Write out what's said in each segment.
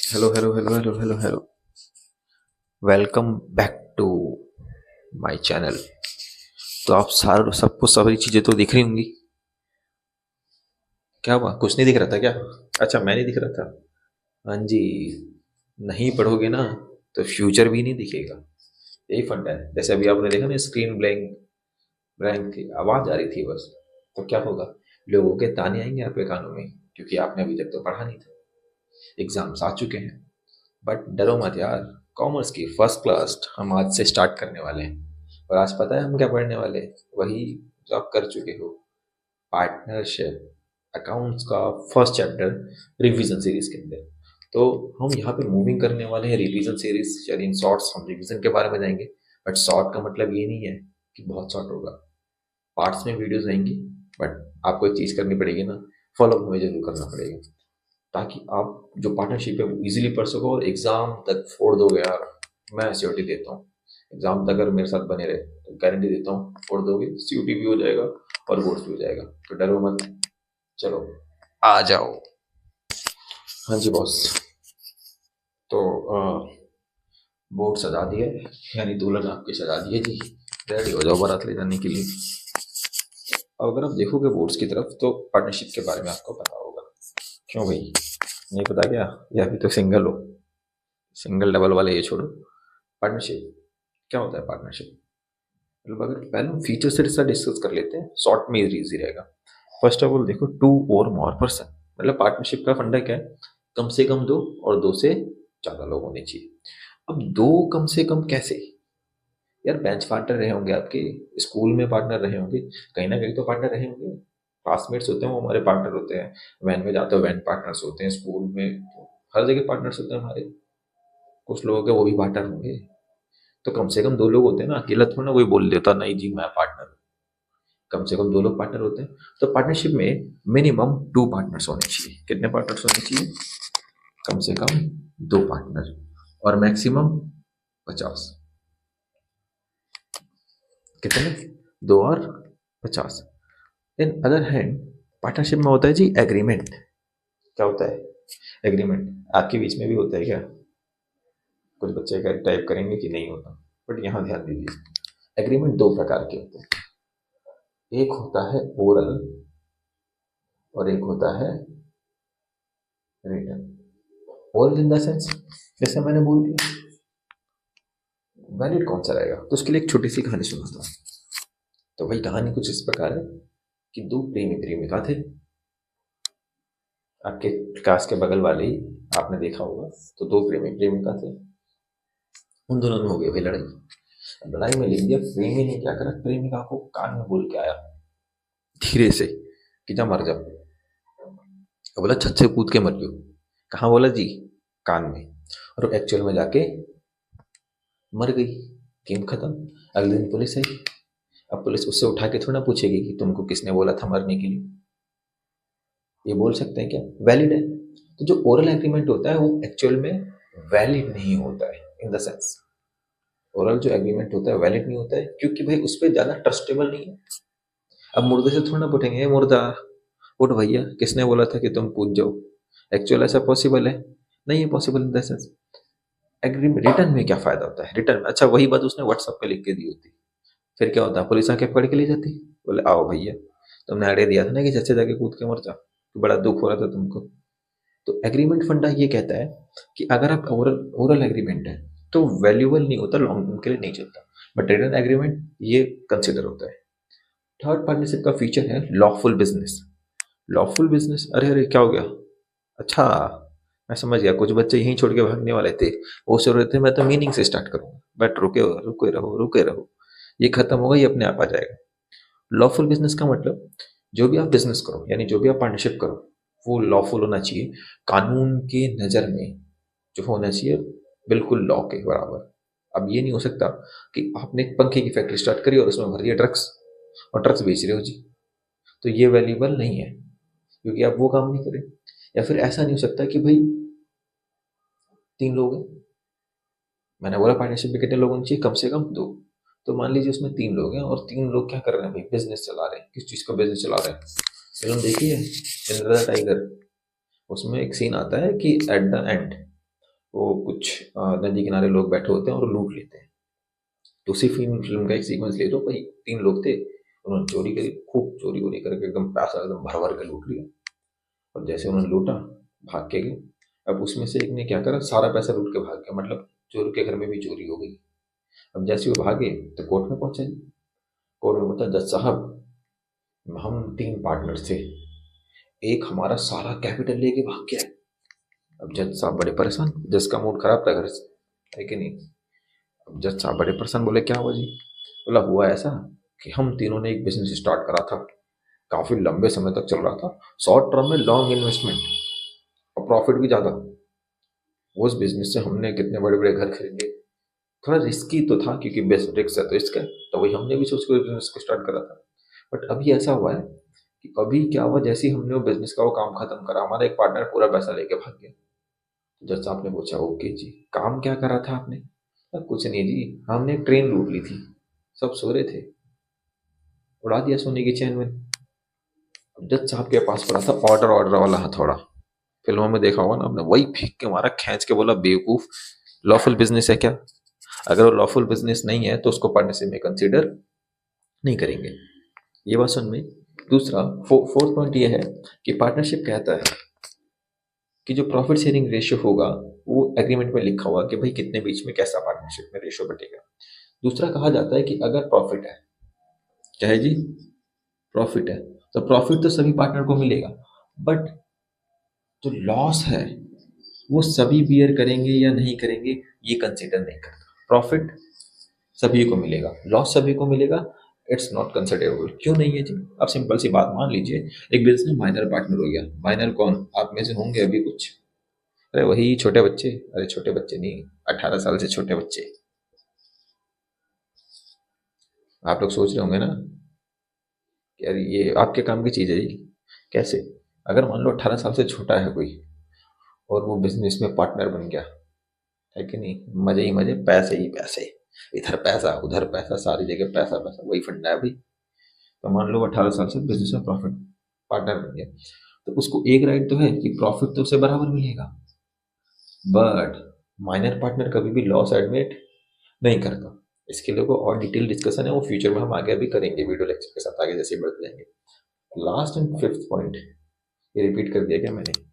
Hello hello hello hello hello hello. Welcome back to my channel. तो आप सार सबको सारी चीज़ें तो दिख रही होंगी। क्या हुआ, कुछ नहीं दिख रहा था क्या? अच्छा, मैं नहीं दिख रहा था। हाँ जी। नहीं पढ़ोगे ना तो फ्यूचर भी नहीं दिखेगा। यही फंडा है। जैसे अभी आपने देखा ना, स्क्रीन ब्लैंक ब्लैंक थी, आवाज़ आ रही थी बस। तो क्या होगा? लोगों के ताने आएंगे आपके कानों में, क्योंकि आपने अभी तक तो पढ़ा नहीं था। एग्जाम्स आ चुके हैं। बट डरो मत यार। कॉमर्स की फर्स्ट क्लास हम आज से स्टार्ट करने वाले हैं। और आज पता है हम क्या पढ़ने वाले हैं? वही जो आप कर चुके हो, पार्टनरशिप अकाउंट्स का फर्स्ट चैप्टर, रिवीजन सीरीज के अंदर। तो हम यहाँ पे मूविंग करने वाले हैं रिवीजन सीरीज, यानी इन शॉर्ट्स हम रिवीजन के बारे में जाएंगे। बट शॉर्ट का मतलब ये नहीं है कि बहुत शॉर्ट होगा। पार्ट्स में वीडियोस आएंगी। बट आपको एक चीज़ करनी पड़ेगी ना, फॉलो हमें जरूर करना पड़ेगा, ताकि आप जो पार्टनरशिप है वो इजीली पढ़ सको और एग्जाम तक फोड़ दोगे यार। मैं श्योरिटी देता हूँ, एग्जाम तक अगर मेरे साथ बने रहे तो गारंटी देता हूँ फोड़ दोगे, सीयूटी भी हो जाएगा और बोर्ड भी हो जाएगा। तो डरो मत, चलो आ जाओ। हाँ जी बॉस। तो बोर्ड सजा दिए, यानी दुल्हन आपकी सजा दिए जी। रेडी हो जाओ बारात ले जाने के लिए। अब अगर आप देखोगे बोर्ड्स की तरफ तो पार्टनरशिप के बारे में आपको पता होगा। क्यों भाई, नहीं पता क्या? या अभी तो सिंगल हो? सिंगल डबल वाले ये छोड़ो। पार्टनरशिप क्या होता है? पार्टनरशिप मतलब, अगर पहले हम फीचर से डिस्कस कर लेते हैं, शॉर्ट में इजी रहेगा। फर्स्ट ऑफ ऑल देखो, टू और मोर पर्सन, मतलब पार्टनरशिप का फंडा क्या है? कम से कम दो और दो से ज्यादा लोग होने चाहिए। अब दो कम से कम कैसे? यार बेंच पार्टनर रहे होंगे आपके, स्कूल में पार्टनर रहे होंगे, कहीं ना कहीं तो पार्टनर रहे होंगे। क्लासमेट्स होते हैं वो हमारे पार्टनर होते हैं, वैन में जाते हो वैन पार्टनर्स होते हैं, स्कूल में तो हर जगह पार्टनर्स होते हैं हमारे। कुछ लोगों के वो भी पार्टनर होंगे। तो कम से कम दो लोग होते हैं ना, अकेला थोड़ा ना कोई बोल देता नहीं जी मैं पार्टनर हूँ। कम से कम दो लोग पार्टनर होते हैं। तो पार्टनरशिप में मिनिमम टू पार्टनर्स होने चाहिए। कितने पार्टनर्स होने चाहिए? कम से कम दो पार्टनर, और मैक्सिमम 50। कितने? दो और 50। इन अदर हैंड, पार्टनरशिप में होता है जी एग्रीमेंट। क्या होता है? एग्रीमेंट। आपके बीच में भी होता है क्या? कुछ बच्चे का टाइप करेंगे कि नहीं होता, बट यहाँ ध्यान दीजिए। एग्रीमेंट दो प्रकार के होते हैं। एक होता है ओरल और एक होता है return. Oral in the sense, जैसे मैंने बोल दिया, वैलिड कौन सा रहेगा? तो उसके लिए एक छोटी सी कहानी सुनाता हूँ। तो वही कहानी कुछ इस प्रकार है कि दो प्रेमी प्रेमिका थे। आपके क्लास के बगल वाले ही, आपने देखा होगा। तो दो प्रेमी प्रेमिका थे, उन दोनों में हो गई भाई लड़ाई। अब लड़ाई में लिख दिया, प्रेमी ने क्या करा, प्रेमिका को कान में बोल के आया धीरे से कि जा मर जा। अब बोला छत से कूद के मर जाओ। कहाँ बोला जी? कान में। और एक्चुअल में जाके मर गई। गेम खत्म। अगले दिन पुलिस आई। अब पुलिस उससे उठा के थोड़ा पूछेगी कि तुमको किसने बोला था मरने के लिए। ये बोल सकते हैं क्या? वैलिड है। तो जो ओरल एग्रीमेंट होता है वो एक्चुअल में वैलिड नहीं होता है। इन द सेंस, ओरल जो एग्रीमेंट होता है वैलिड नहीं होता है, क्योंकि भाई उस पर ज्यादा ट्रस्टेबल नहीं है। अब मुर्दे से थोड़ा ना पूछेंगे, मुर्दा उठ भैया, किसने बोला था कि तुम पूछ जाओ? एक्चुअल ऐसा पॉसिबल है? नहीं है possible in the sense. Agreement return में क्या फायदा होता है? रिटर्न में अच्छा वही बात उसने व्हाट्सएप पे लिख के दी होती, फिर क्या होता? पुलिस आके पकड़ के ले जाती, बोले आओ भैया, तुमने आइडिया दिया था ना कि जैसे जाके कूद के मर जा, तो बड़ा दुख हो रहा था तुमको। तो एग्रीमेंट फंडा ये कहता है कि अगर आप ओरल ओरल एग्रीमेंट है तो वैल्यूबल नहीं होता, लॉन्ग टर्म के लिए नहीं चलता। बट रिटर्न एग्रीमेंट ये कंसिडर होता है। थर्ड पार्टनरशिप का फीचर है लॉफुल बिजनेस। लॉफुल बिजनेस, अरे अरे क्या हो गया? अच्छा, मैं समझ गया, कुछ बच्चे यहीं छोड़ के भागने वाले थे। वो सोच रहे थे मैं तो मीनिंग से स्टार्ट करूंगा, बट रुके रुके रहो रुके रहो, ये खत्म होगा, ये अपने आप आ जाएगा। लॉफुल बिजनेस का मतलब, जो भी आप बिजनेस करो यानी जो भी आप पार्टनरशिप करो, वो लॉफुल होना चाहिए, कानून के नज़र में जो होना चाहिए, बिल्कुल लॉ के बराबर। अब ये नहीं हो सकता कि आपने एक पंखे की फैक्ट्री स्टार्ट करी और उसमें भर दिया ड्रग्स और ड्रग्स बेच रहे हो जी, तो ये वैल्यूबल नहीं है, क्योंकि आप वो काम नहीं करें। या फिर ऐसा नहीं हो सकता कि भाई तीन लोग हैं, मैंने बोला पार्टनरशिप में कितने लोग होने चाहिए? कम से कम दो। तो मान लीजिए उसमें तीन लोग हैं और तीन लोग क्या कर रहे हैं भाई? बिजनेस चला रहे हैं। किस चीज़ का बिजनेस चला रहे हैं? फिल्म देखी है इंद्र द टाइगर? उसमें एक सीन आता है कि एट द एंड वो कुछ नदी किनारे लोग बैठे होते हैं और लूट लेते हैं। तो उसी फिल्म का एक सीक्वेंस ले लो भाई, 3 लोग थे, उन्होंने चोरी करी, खूब चोरी वोरी करके एकदम पैसा एकदम भर भर के लूट लिया। और जैसे उन्होंने लूटा, भाग के गए। अब उसमें से एक ने क्या करा, सारा पैसा लूट के भाग गया, मतलब चोर के घर में भी चोरी हो गई। अब जैसे वो भागे तो कोर्ट में पहुंचे। कोर्ट में बता, जज साहब हम 3 पार्टनर्स थे, एक हमारा सारा कैपिटल लेके भाग गया। अब जज साहब बड़े परेशान, जज का मूड खराब था घर से, है कि नहीं। अब जज साहब बड़े परेशान, बोले क्या हुआ जी। बोला हुआ ऐसा कि हम तीनों ने एक बिजनेस स्टार्ट करा था, काफी लंबे समय तक चल रहा था, शॉर्ट टर्म में लॉन्ग इन्वेस्टमेंट और प्रॉफिट भी ज्यादा। उस बिजनेस से हमने कितने बड़े बड़े घर खरीदे। थोड़ा रिस्की तो था क्योंकि बेस्ट रिस्क है तो इसका, तो वही हमने भी सोच कर बिजनेस को स्टार्ट करा था। बट अभी ऐसा हुआ है कि अभी क्या हुआ, जैसे ही हमने वो बिजनेस का वो काम खत्म करा, हमारा एक पार्टनर पूरा पैसा लेके भाग गया। तो जज साहब ने पूछा, ओके जी, काम क्या करा था आपने। कुछ नहीं जी, हमने एक ट्रेन लूट ली थी, सब सो रहे थे, उड़ा दिया सोने की चैन में। जज साहब के पास पड़ा था ऑर्डर ऑर्डर वाला हथौड़ा, फिल्मों में देखा होगा ना आपने, वही फेंक के मारा, खींच के बोला बेवकूफ, लॉफुल बिजनेस है क्या। अगर वो लॉफुल बिजनेस नहीं है तो उसको पार्टनरशिप में कंसीडर नहीं करेंगे। ये बात समझ में। दूसरा फोर्थ पॉइंट ये है कि पार्टनरशिप कहता है कि जो प्रॉफिट शेयरिंग रेशियो होगा वो एग्रीमेंट में लिखा हुआ कि भाई कितने बीच में कैसा पार्टनरशिप में रेशियो बटेगा। दूसरा कहा जाता है कि अगर प्रॉफिट है, क्या है जी, प्रॉफिट है, तो प्रॉफिट तो सभी पार्टनर को मिलेगा, बट जो लॉस है वो सभी बियर करेंगे या नहीं करेंगे ये कंसिडर नहीं करता। प्रॉफिट सभी को मिलेगा, लॉस सभी को मिलेगा, इट्स नॉट कंसिडरेबल। क्यों नहीं है जी। अब सिंपल सी बात मान लीजिए, एक बिजनेस में माइनर पार्टनर हो गया। माइनर कौन, आप में से होंगे अभी कुछ, अरे वही छोटे बच्चे, अरे छोटे बच्चे नहीं, 18 साल से छोटे बच्चे। आप लोग सोच रहे होंगे ना कि यार ये आपके काम की चीज़ है जी। कैसे, अगर मान लो 18 साल से छोटा है कोई और वो बिजनेस में पार्टनर बन गया, है कि नहीं, मजे ही मजे, पैसे ही पैसे, इधर पैसा उधर पैसा, सारी जगह पैसा पैसा, वही फंडा है भाई। तो मान लो 18 साल से बिजनेस में प्रॉफिट पार्टनर बन गया, तो उसको एक राइट तो है कि प्रॉफिट तो उसे बराबर मिलेगा, बट माइनर पार्टनर कभी भी लॉस एडमिट नहीं करता। इसके लिए को और डिटेल डिस्कशन है, वो फ्यूचर में हम आगे भी करेंगे वीडियो लेक्चर के साथ, आगे जैसे ही बढ़ते जाएंगे। लास्ट एंड फिफ्थ पॉइंट, ये रिपीट कर दिया क्या मैंने।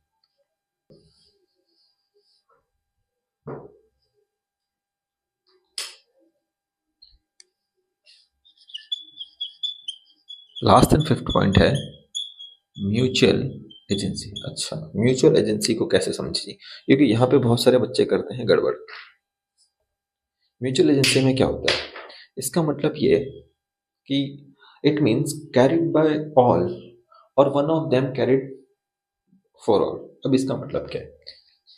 लास्ट एंड फिफ्थ पॉइंट है म्यूचुअल एजेंसी। अच्छा, म्यूचुअल एजेंसी को कैसे समझिए, क्योंकि यहाँ पे बहुत सारे बच्चे करते हैं गड़बड़। म्यूचुअल एजेंसी में क्या होता है, इसका मतलब ये है कि it means carried by all और one of them carried for all. अब इसका मतलब क्या है,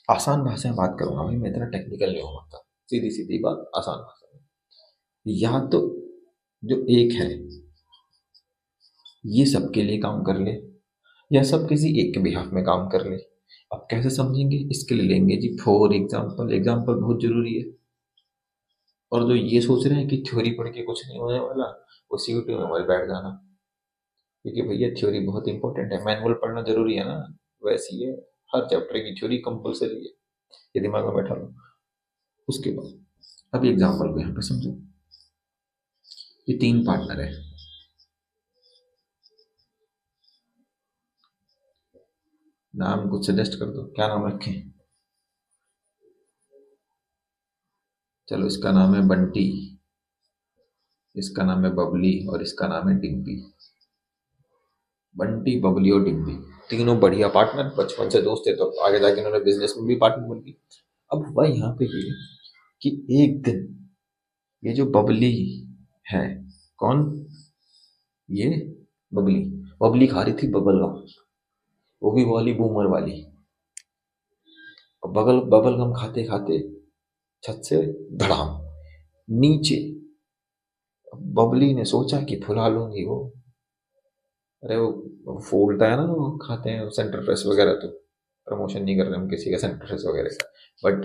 आसान भाषा में बात करूंगा भाई, मैं इतना टेक्निकल नहीं हूँ, मतलब सीधी सीधी बात आसान भाषा में। या तो जो एक है ये सबके लिए काम कर ले, या सब किसी एक के बिहाफ में काम कर ले। अब कैसे समझेंगे, इसके लिए लेंगे जी फॉर एग्जाम्पल। एग्जाम्पल बहुत जरूरी है। और जो ये सोच रहे हैं कि थ्योरी पढ़ के कुछ नहीं होने वाला, वो सीयूटी में मत बैठ जाना, क्योंकि भैया थ्योरी बहुत इंपॉर्टेंट है, मैनुअल पढ़ना जरूरी है ना, वैसे ही है, हर चैप्टर की थ्योरी कंपलसरी है, ये दिमाग में बैठा लो। उसके बाद अब एग्जाम्पल को यहाँ पे समझो, ये 3 पार्टनर है, नाम कुछ सजेस्ट कर दो, क्या नाम रखें। चलो इसका नाम है बंटी, इसका नाम है बबली और इसका नाम है डिम्पी। बंटी बबली और डिम्पी, तीनों बढ़िया पार्टनर, बचपन से दोस्त थे, तो आगे जाके इन्होंने बिजनेस में भी पार्टनर बन गई। अब हुआ यहाँ पे ये कि एक दिन ये जो बबली है, कौन, ये बबली, बबली खा रही थी बबल गम, वो भी वाली बूमर वाली। और बबल गम खाते खाते छत से धड़ाम नीचे। अब बबली ने सोचा कि फुला लूंगी वो, अरे वो फूलता है ना, वो खाते हैं सेंटर फ्रेश वगैरह, तो प्रमोशन नहीं कर रहे हम किसी का सेंटर फ्रेश वगैरह का, बट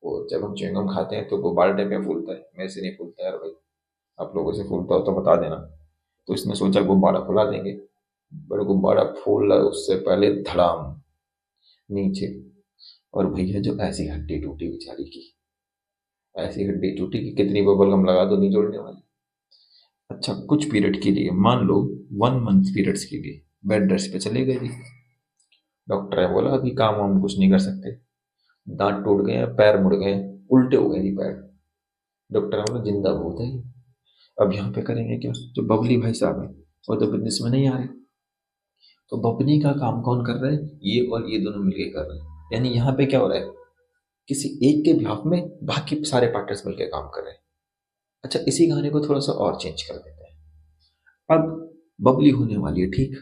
वो जब हम च्युइंगम खाते हैं तो गुब्बारे टाइप में फूलता है, मेरे से नहीं फूलता यार भाई, आप लोगों से फूलता हो तो बता देना। तो इसने सोचा गुब्बारा फुला देंगे, बट गुब्बारा फूल उससे पहले धड़ाम नीचे। और भैया जो ऐसी हड्डी टूटी बेचारी की, ऐसी हड्डी टूटी कि कितनी बबल गम लगा दो नहीं जोड़ने वाली। अच्छा कुछ पीरियड के लिए, मान लो 1 मंथ पीरियड्स के लिए बेड रेस्ट पे चले गए जी। डॉक्टर ने बोला अभी काम वाम कुछ नहीं कर सकते, दांत टूट गए, पैर मुड़ गए, उल्टे हो गए जी पैर। डॉक्टर ने बोला जिंदा बहुत है ये। अब यहाँ पे करेंगे क्या, जो बबली भाई साहब है वो तो बिजनेस में नहीं आ रहे, तो बबली का काम कौन कर रहा है, ये और ये दोनों मिलके कर रहे हैं। यानी यहाँ पे क्या हो रहा है, किसी एक के बिहाफ में बाकी सारे पार्टनर्स मिलकर काम कर रहे हैं। अच्छा इसी गाने को थोड़ा सा और चेंज कर देते हैं। अब बबली होने वाली है ठीक,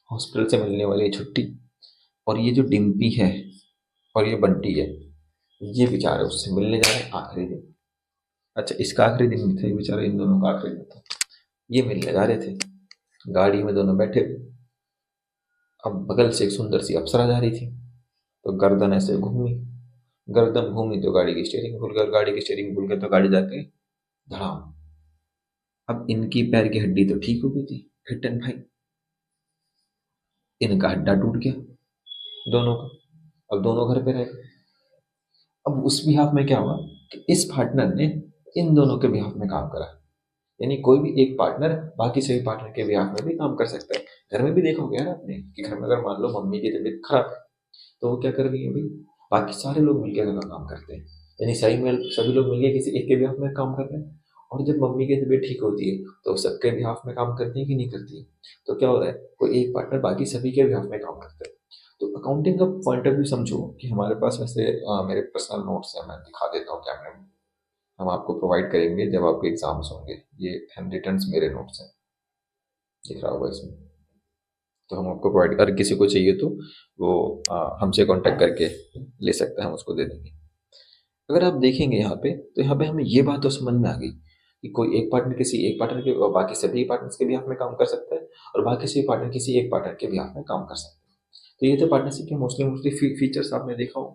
हॉस्पिटल से मिलने वाली है छुट्टी, और ये जो डिम्पी है और ये बंटी है, ये बेचारे उससे मिलने जा रहे हैं आखिरी दिन। अच्छा इसका आखिरी दिन नहीं था, ये बेचारे इन दोनों का आखिरी दिन था। ये मिलने जा रहे थे, गाड़ी में दोनों बैठे थे। अब बगल से एक सुंदर सी अप्सरा जा रही थी, तो गर्दन ऐसे घूमी, गर्दन घूमी तो गाड़ी की स्टीयरिंग भूल गई, गाड़ी की स्टीयरिंग भूल गई तो गाड़ी जाके धड़ाम। अब इनकी पैर की हड्डी तो ठीक हो गई थी, फिट एंड फाइन, इनका हड्डा टूट गया दोनों का। अब दोनों घर पे रह गए। अब उस बिहाफ में क्या हुआ कि इस पार्टनर ने इन दोनों के बिहाफ में काम करा। यानी कोई भी एक पार्टनर बाकी सभी पार्टनर के बिहाफ में भी काम कर सकता है। घर में भी देखा होगा यार आपने कि घर में अगर मान लो मम्मी की तबीयत खराब है तो वो क्या कर रही है भाई, बाकी सारे लोग मिलकर घर का काम करते हैं। यानी सभी लोग मिलकर किसी एक के बिहाफ में काम कर रहे हैं। और जब मम्मी की तबीयत ठीक होती है तो सबके बिहाफ में काम करती है कि नहीं करती है। तो क्या हो रहा है, कोई एक पार्टनर बाकी सभी के बिहाफ में काम करता है। तो अकाउंटिंग का पॉइंट ऑफ व्यू समझो कि हमारे पास वैसे मेरे पर्सनल नोट्स हैं, मैं दिखा देता हूँ कैमरे में, हम आपको प्रोवाइड करेंगे जब आपके एग्जाम्स होंगे। ये हैंड रिटन्स मेरे नोट्स हैं, दिख रहा होगा इसमें। तो हम आपको प्रोवाइड, अगर किसी को चाहिए तो वो हमसे कांटेक्ट करके ले सकते हैं, हम उसको दे देंगे। अगर आप देखेंगे यहाँ पे तो यहाँ पे हमें ये बात तो समझ में आ गई कि कोई एक पार्टनर किसी एक पार्टनर के और बाकी सभी पार्टनर्स के बिहाफ में काम कर सकता है, और बाकी सभी पार्टनर किसी एक पार्टनर के बिहाफ में काम कर सकते हैं। तो ये तो पार्टनरशिप के मोस्टली मोस्टली फीचर्स आपने देखा हो।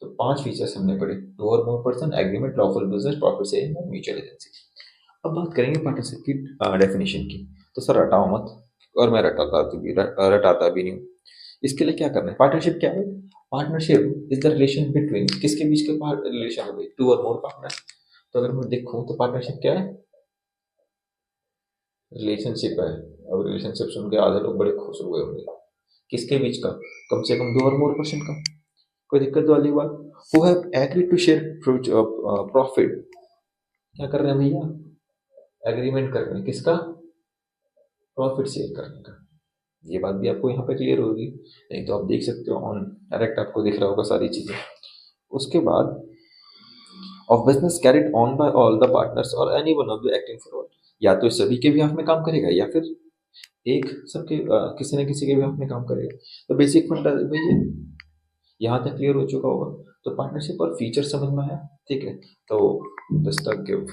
तो 5 फीचर्स हमने पढ़े, 2 और more person, agreement, lawful business, profit sharing और म्यूचुअल एजेंसी। अब बात करेंगे पार्टनरशिप की डेफिनेशन की। तो सर रटाओ मत, और मैं रटाता भी नहीं हूँ। इसके लिए क्या करना है, पार्टनरशिप क्या है, partnership is the relation between, किसके बीच के रिलेशन है भाई, 2 और मोर पार्टनर्स। तो अगर मैं देखूं तो पार्टनरशिप क्या है, रिलेशनशिप है। अब रिलेशनशिप सुन के आधे लोग बड़े खुश हो गए होंगे, किसके बीच का, कम से कम 2 और मोर पर्सन का, कोई दिक्कत वाली बात। Who have agreed to share profit, क्या कर रहे हैं भैया, एग्रीमेंट कर रहे हैं किसका, प्रॉफिट शेयर करने का। ये बात भी आपको यहाँ पे क्लियर होगी, नहीं तो आप देख सकते हो ऑन डायरेक्ट आपको दिख रहा होगा सारी चीजें। उसके बाद of business carried on by all the partners और any one of the acting for all, या तो सभी के बिहाफ में काम करेगा या फिर एक सबके किसी न किसी के बिहाफ में काम करेगा। तो बेसिक फंडा भैया यहाँ तक क्लियर हो चुका होगा। तो पार्टनरशिप और फीचर समझ में आया, ठीक है। तो जस्ट गिव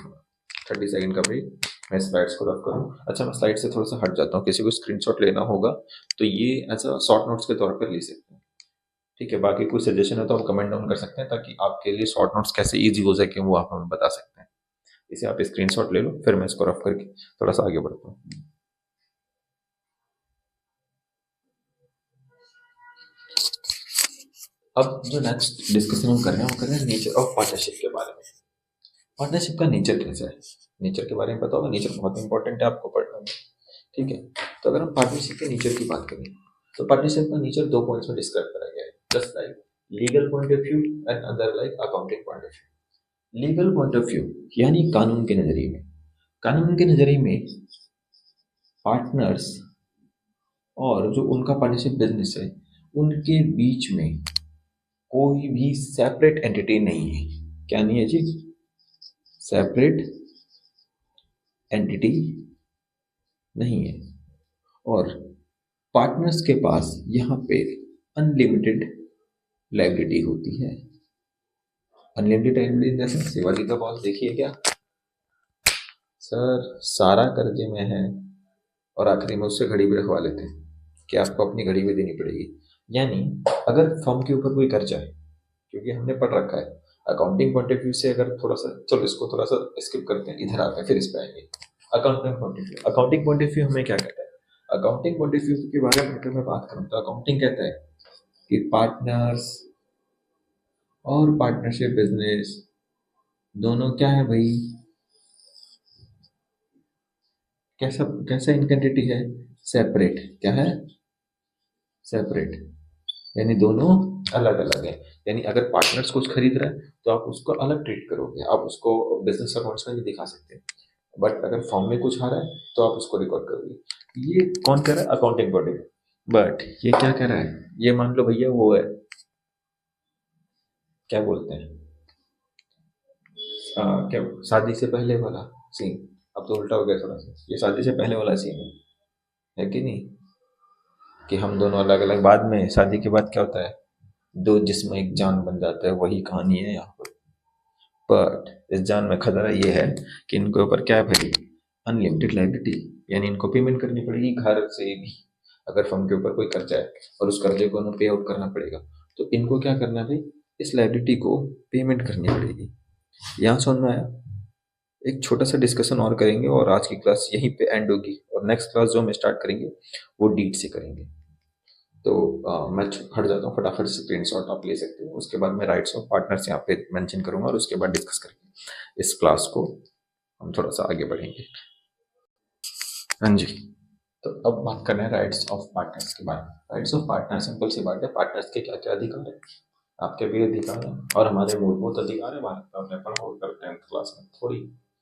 30 सेकंड का ब्रेक, मैं स्लाइड्स को रख करूँ। अच्छा मैं स्लाइड से थोड़ा सा हट जाता हूँ, किसी को स्क्रीनशॉट लेना होगा तो ये ऐसा शॉर्ट नोट्स के तौर पर ले सकते हैं, ठीक है। बाकी कोई सजेशन है तो आप कमेंट डाउन कर सकते हैं, ताकि आपके लिए शॉर्ट नोट्स कैसे ईजी हो सके वो आप हमें बता सकते हैं। इसे आप स्क्रीनशॉट ले लो, फिर मैं इसको रफ करके थोड़ा सा आगे बढ़ता हूँ। अब जो नेक्स्ट डिस्कशन हम कर रहे हैं वो कर रहे हैं नेचर ऑफ पार्टनरशिप के बारे में। पार्टनरशिप का नेचर कैसा है, नेचर के बारे में पता होगा, नेचर बहुत इंपॉर्टेंट है आपको पढ़ना में, ठीक है। तो अगर हम पार्टनरशिप के नेचर की बात करें तो पार्टनरशिप का नेचर 2 पॉइंट्स में डिस्क्राइब करा गया है, just like legal point of view and other like accounting point of view. Legal point of view यानी कानून के नजरिए में, कानून के नजरिए में पार्टनर्स और जो उनका पार्टनरशिप बिजनेस है उनके बीच में कोई भी सेपरेट एंटिटी नहीं है। क्या नहीं है जी, सेपरेट एंटिटी नहीं है। और पार्टनर्स के पास यहाँ पे अनलिमिटेड लाइबिलिटी होती है। अनलिमिटेड लाइबिलिटी जैसे शिवाजी का बॉस देखिए क्या, सर सारा कर्जे में है और आखिरी में उससे घड़ी भी रखवा लेते हैं कि आपको अपनी घड़ी भी देनी पड़ेगी। यानी अगर फर्म के ऊपर कोई कर्जा है, क्योंकि हमने पढ़ रखा है अकाउंटिंग पॉइंट ऑफ व्यू से, अगर थोड़ा सा चलो इसको थोड़ा सा स्किप करते हैं, इधर आते हैं फिर इस पे आएंगे। Accounting point of view, accounting point of view हमें क्या कहता है, अकाउंटिंग पॉइंट ऑफ व्यू के बारे में अगर मैं बात करूँ तो अकाउंटिंग कहता है कि पार्टनर्स और पार्टनरशिप बिजनेस दोनों क्या है भाई, कैसा कैसा इनकन्टिटी है, सेपरेट, क्या है, सेपरेट, यानी दोनों अलग अलग है। यानी अगर पार्टनर्स कुछ खरीद रहा है तो आप उसको अलग ट्रीट करोगे, आप उसको बिजनेस अकाउंट्स में नहीं दिखा सकते। बट अगर फॉर्म में कुछ आ रहा है तो आप उसको रिकॉर्ड करोगे। ये कौन कर रहा है, अकाउंटिंग बॉडी। बट ये क्या कर रहा है, ये मान लो भैया वो है, क्या बोलते हैं, क्या शादी से पहले वाला सीन। अब तो उल्टा हो गया थोड़ा सा, ये शादी से पहले वाला सीन है कि नहीं, कि हम दोनों अलग अलग, बाद में शादी के बाद क्या होता है, दो जिस्म एक जान बन जाता है, वही कहानी है यहाँ पर। बट इस जान में खतरा ये है कि इनके ऊपर क्या है भाई, अनलिमिटेड लाइबिलिटी, यानी इनको पेमेंट करनी पड़ेगी घर से भी। अगर फर्म के ऊपर कोई कर्जा है और उस कर्जे को उन्हें पे आउट करना पड़ेगा, तो इनको क्या करना है भाई, इस लाइबिलिटी को पेमेंट करनी पड़ेगी। यहाँ समझ में आया। एक छोटा सा डिस्कशन और करेंगे और आज की क्लास यहीं पे एंड होगी, और नेक्स्ट क्लास जो हम स्टार्ट करेंगे वो डीट से करेंगे। तो मैं हट जाता हूँ, फटाफट स्क्रीन शॉट आप ले सकते हो, उसके बाद मैं राइट्स ऑफ पार्टनर्स यहाँ पे मेंशन करूंगा और उसके बाद डिस्कस करेंगे इस क्लास को, हम थोड़ा सा आगे बढ़ेंगे। हाँ जी, तो अब बात करना है राइट्स ऑफ पार्टनर्स के बारे में। राइट्स ऑफ पार्टनर सिंपल सी बात है, पार्टनर्स के क्या क्या अधिकार है, आपके भी अधिकार है और हमारे मूलभूत अधिकार है, भारत का आपने पढ़ा होगा 10th क्लास में, थोड़ी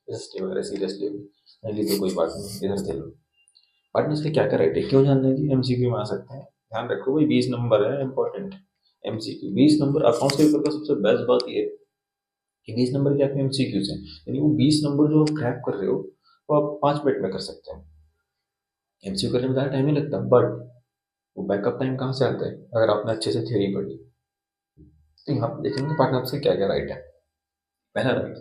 हिस्ट्री वगैरह सीरियसली नहीं ली तो कोई बात नहीं, इधर से लो। पार्टनर्स के क्या क्या राइट है, क्यों जानना जी, एमसीक्यू में आ सकते हैं। ध्यान रखो भाई, 20 नंबर है important, MCQ 20 number. Accounts paper का सबसे बेस्ट बात ये है कि 20 नंबर के आपके एमसीक्यूज हैं, यानी वो 20 नंबर जो आप क्रैक कर रहे हो वो आप 5 मिनट में कर सकते हैं। एमसीक्यू करने में ज़्यादा टाइम नहीं लगता, बट वो बैकअप टाइम कहाँ से आता है, अगर आपने अच्छे से थ्योरी पढ़ी। तो यहाँ पे देखेंगे पार्टनर्स के क्या क्या राइट है। पहला right,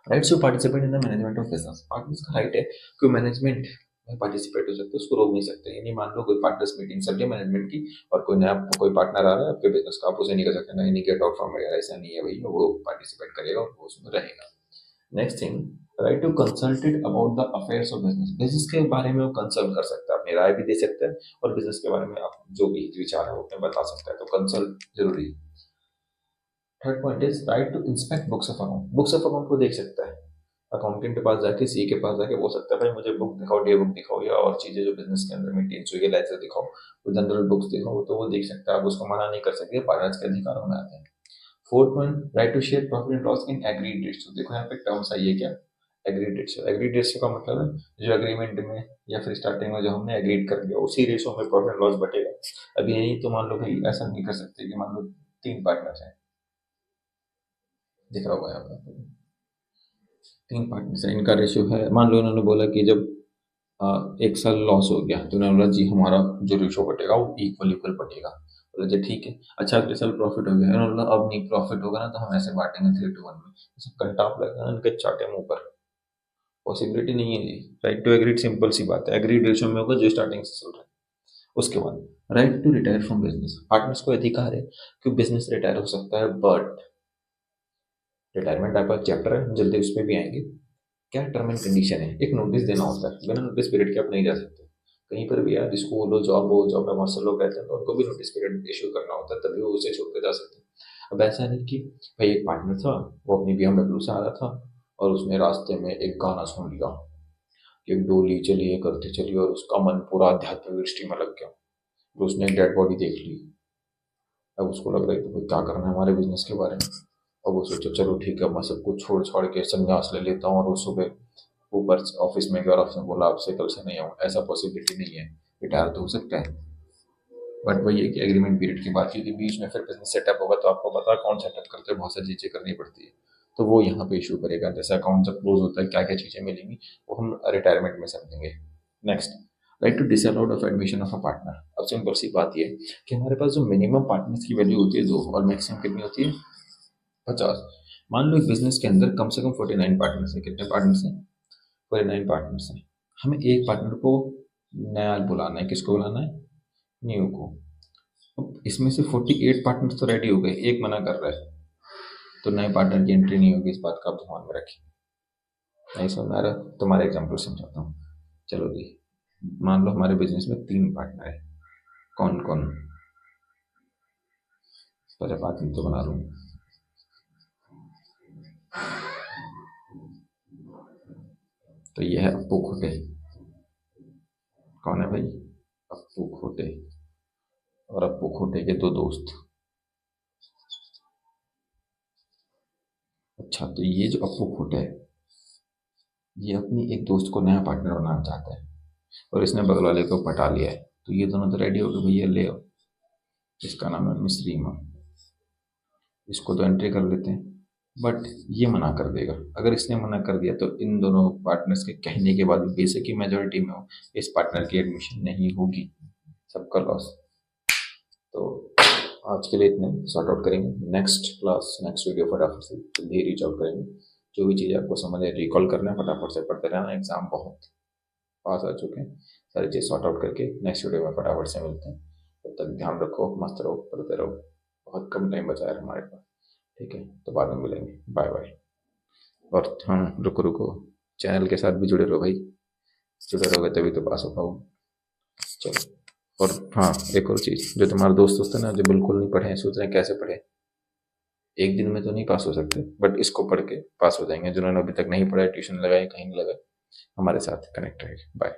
rights to participate in the management of business. Partners का राइट है कि मैनेजमेंट में पार्टिसिपेट हो सकते हैं, उसको रोक नहीं सकते। यानी मान लो कोई पार्टनर्स मीटिंग चल रही है मैनेजमेंट की, और कोई नया कोई पार्टनर आ रहा है आपके बिजनेस का, आप उसे नहीं कर सकते नहीं गेट आउट फ्रॉम वगैरह, ऐसा नहीं है भाई, वो पार्टिसिपेट करेगा और वो उसमें रहेगा। Next thing, right to consulted about the affairs of business. Business के बारे में वो कंसल्ट कर सकता है, अपनी राय भी दे सकता है, और बिजनेस के बारे में आप जो भी विचार है वो अपने बता सकता है, तो कंसल्ट जरूरी है। Third point is right to inspect books of account. Books of account को देख सकता है, अकाउंटेंट के पास जाके, सी के पास जाके बोल सकता है भाई मुझे बुक दिखाओ, डे बुक दिखाओ, या और चीजें जो बिजनेस के अंदर मेंटेन हुई है, लाइसेंस दिखाओ, वो जनरल बुक्स दिखाओ, तो वो देख सकता है, आप उसको मना नहीं कर सकते, पार्टनर्स के अधिकारों में आते हैं। Fourth point, right to share profit and loss in agreed rates. देखो यहाँ पे टर्म्स आई है क्या, एग्रीड रेट्स। एग्रीड रेट्स का मतलब है जो एग्रीमेंट में या फिर स्टार्टिंग में जो हमने एग्रीड कर लिया उसी रेशो में प्रॉफिट एंड लॉस बटेगा। अभी यही तो मान लो भाई, ऐसा नहीं कर सकते कि मान लो 3 पार्टनर्स हैं, दिख रहा होगा यहाँ पर, 3 पार्टनर्स हैं, इनका रेशियो है, मान लो उन्होंने बोला कि जब 1 साल लॉस हो गया तो उन्होंने बोला जी हमारा जो रेशो बटेगा वो इक्वल इक्वल बटेगा। बोला जी ठीक है। अच्छा अगले साल प्रॉफिट हो गया, उन्होंने बोला अब नहीं प्रॉफिट होगा ना तो हम ऐसे बांटेंगे 3:1 में, ऐसे कंटाप लगा इनके चाटे मुंह पर, पॉसिबिलिटी नहीं है जी। राइट टू एग्रीड सिंपल सी बात है, एग्रीड रेशियो में होगा जो स्टार्टिंग से चल रहा है। उसके बाद right to retire from business. Partners को अधिकार है कि बिजनेस रिटायर हो सकता है, बट रिटायरमेंट टाइप का चैप्टर है, जल्दी उस पर भी आएंगे। क्या टर्म एंड कंडीशन है, एक नोटिस देना होता है, बिना नोटिस पीरियड के आप नहीं जा सकते कहीं पर भी यार, स्कूल हो, जॉब में बहुत से लोग रहते हैं तो उनको भी नोटिस पीरियड इशू करना होता है, तभी वो उसे छोड़ के जा सकते हैं। अब ऐसा नहीं कि भाई एक पार्टनर था, वो अपनी BMW से आ रहा था और उसने रास्ते में एक गाना सुन लिया, एक डोली चली करते चली, और उसका मन पूरा आध्यात्मिक दृष्टि में लग गया, फिर उसने एक डेड बॉडी देख ली। अब उसको लग रहा है कि भाई क्या करना है हमारे बिजनेस के बारे में। अब वो सोचो चलो ठीक है, मैं सब कुछ छोड़ छाड़ के संन्यास ले लेता हूँ, और वो सुबह ऊपर ऑफिस में गया और उसने बोला आपसे कल से नहीं आऊँ, ऐसा पॉसिबिलिटी नहीं है, रिटायर तो हो सकता है, बट वही है कि एग्रीमेंट पीरियड की बात, क्योंकि बीच में फिर बिजनेस सेटअप होगा तो आपको पता है कौन सेटअप करते हैं, बहुत सारी चीज़ें करनी पड़ती है, तो वो यहाँ पे इशू करेगा। जैसे अकाउंट जब क्लोज होता है क्या क्या चीज़ें मिलेंगी वो हम रिटायरमेंट में समझेंगे। Next, right to disallowed of admission of a partner. अब सिंपल सी बात ये कि हमारे पास जो मिनिमम पार्टनर्स की वैल्यू होती है 2 और मैक्सिमम कितनी होती है 50। मान लो एक बिजनेस के अंदर कम से कम 49 पार्टनर्स हैं, कितने पार्टनर्स हैं 49 पार्टनर्स हैं, हमें एक पार्टनर को नया बुलाना है, किसको बुलाना है, न्यू को। अब इसमें से 48 पार्टनर्स तो रेडी हो गए, एक मना कर रहा है, तो नए पार्टनर की एंट्री नहीं होगी, इस बात का आप ध्यान में रखिए। नहीं समझ में आ रहा, तुम्हारा एग्जाम्पल समझाता हूँ। चलो जी, मान लो हमारे बिजनेस में 3 पार्टनर है, कौन कौन, पहले बात तो बना लूँ। तो ये है अप्पू खोटे। कौन है भाई? अप्पू खोटे और अप्पू खोटे के दो दोस्त। अच्छा, तो ये जो अप्पू खोटे है, ये अपनी एक दोस्त को नया पार्टनर बनाना चाहता है और इसने बगल वाले को पटा लिया है। तो ये दोनों तो रेडी हो गए, भैया ले आओ। इसका नाम है मिस्री माँ। इसको तो एंट्री कर लेते हैं, बट ये मना कर देगा। अगर इसने मना कर दिया तो इन दोनों पार्टनर्स के कहने के बाद भी बेसिक की मेजोरिटी में हो, इस पार्टनर की एडमिशन नहीं होगी, सबका लॉस। तो आज के लिए इतने सॉर्ट आउट करेंगे। नेक्स्ट क्लास, नेक्स्ट वीडियो फटाफट से जल्दी ही रीच आउट करेंगे। जो भी चीज़ आपको समझ है रिकॉल करना है, फटाफट से पढ़ते रहना। एग्जाम बहुत पास आ चुके हैं, सारी चीज़ सॉर्ट आउट करके नेक्स्ट वीडियो में फटाफट से मिलते हैं। तब तक ध्यान रखो, मस्त रहो, पढ़ते रहो। बहुत कम टाइम बचा है हमारे पास, ठीक है? तो बाद में मिलेंगे, बाय बाय। और हाँ, रुको रुको, चैनल के साथ भी जुड़े रहो भाई, जुड़े रहोगे तभी तो पास हो पाओगे। चलो, और हाँ, एक और चीज़, जो तुम्हारे दोस्त है ना, जो बिल्कुल नहीं पढ़े हैं, सोच रहे हैं कैसे पढ़े, एक दिन में तो नहीं पास हो सकते, बट इसको पढ़ के पास हो जाएंगे। जिन्होंने अभी तक नहीं पढ़ा, ट्यूशन लगाए, कहीं नहीं लगाए, हमारे साथ कनेक्ट रहे। बाय।